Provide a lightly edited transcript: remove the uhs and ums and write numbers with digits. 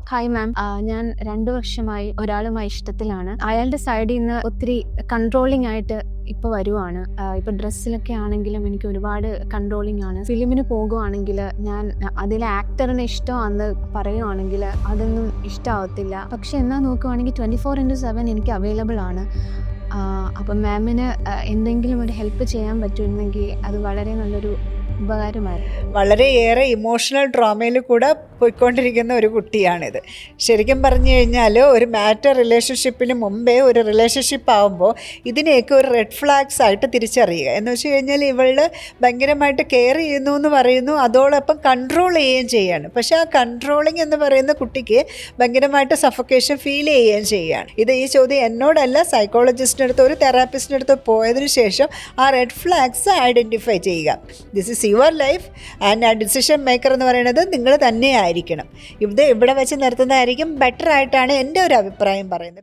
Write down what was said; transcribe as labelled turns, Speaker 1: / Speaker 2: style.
Speaker 1: Hi ma'am, ഞാൻ 2 വർഷമായി ഒരാളുമായി ഇഷ്ടത്തിലാണ്. അയാളുടെ സൈഡിൽ നിന്ന് ഒത്തിരി കൺട്രോളിംഗ് ആയിട്ട് ഇപ്പൊ വരുവാണ്. ഇപ്പൊ ഡ്രസ്സിലൊക്കെ ആണെങ്കിലും എനിക്ക് ഒരുപാട് കൺട്രോളിംഗ് ആണ്. ഫിലിമിന് പോകുവാണെങ്കിൽ ഞാൻ അതിലെ ആക്ടറിനെ ഇഷ്ടമാണെന്ന് പറയുവാണെങ്കിൽ അതൊന്നും ഇഷ്ടമാവത്തില്ല. പക്ഷെ എന്നാൽ നോക്കുവാണെങ്കിൽ 24/7 എനിക്ക് അവൈലബിൾ ആണ്. അപ്പം മാമിന് എന്തെങ്കിലും ഒരു ഹെൽപ്പ് ചെയ്യാൻ പറ്റുമെങ്കിൽ അത് വളരെ നല്ലൊരു ഉപകാരമായിരുന്നു.
Speaker 2: വളരെയേറെ ഇമോഷണൽ ട്രോമയിൽ കൂടെ പോയിക്കൊണ്ടിരിക്കുന്ന ഒരു കുട്ടിയാണിത്. ശരിക്കും പറഞ്ഞു കഴിഞ്ഞാൽ ഒരു മാറ്റർ റിലേഷൻഷിപ്പിന് മുമ്പേ ഒരു റിലേഷൻഷിപ്പ് ആകുമ്പോൾ ഇതിനെയൊക്കെ ഒരു റെഡ് ഫ്ലാഗ്സ് ആയിട്ട് തിരിച്ചറിയുക. എന്ന് വെച്ച് കഴിഞ്ഞാൽ ഇവൾ ഭയങ്കരമായിട്ട് കെയർ ചെയ്യുന്നു എന്ന് പറയുന്നു, അതോടൊപ്പം കൺട്രോൾ ചെയ്യുകയും ചെയ്യാണ്. പക്ഷേ ആ കൺട്രോളിങ് എന്ന് പറയുന്ന കുട്ടിക്ക് ഭയങ്കരമായിട്ട് സഫക്കേഷൻ ഫീൽ ചെയ്യുകയും ചെയ്യുകയാണ്. ഈ ചോദ്യം എന്നോടല്ല, സൈക്കോളജിസ്റ്റിൻ്റെ അടുത്ത് ഒരു തെറാപ്പിസ്റ്റിൻ്റെ അടുത്ത് പോയതിനു ശേഷം ആ റെഡ് ഫ്ലാഗ്സ് ഐഡൻറ്റിഫൈ ചെയ്യുക. This is your life and ആ ഡിസിഷൻ മേക്കർ എന്ന് പറയുന്നത് നിങ്ങൾ തന്നെയായിരിക്കണം. ഇവിടെ വെച്ച് നിർത്തുന്നതായിരിക്കും ബെറ്റർ ആയിട്ടാണ് എൻ്റെ ഒരു അഭിപ്രായം പറയുന്നത്.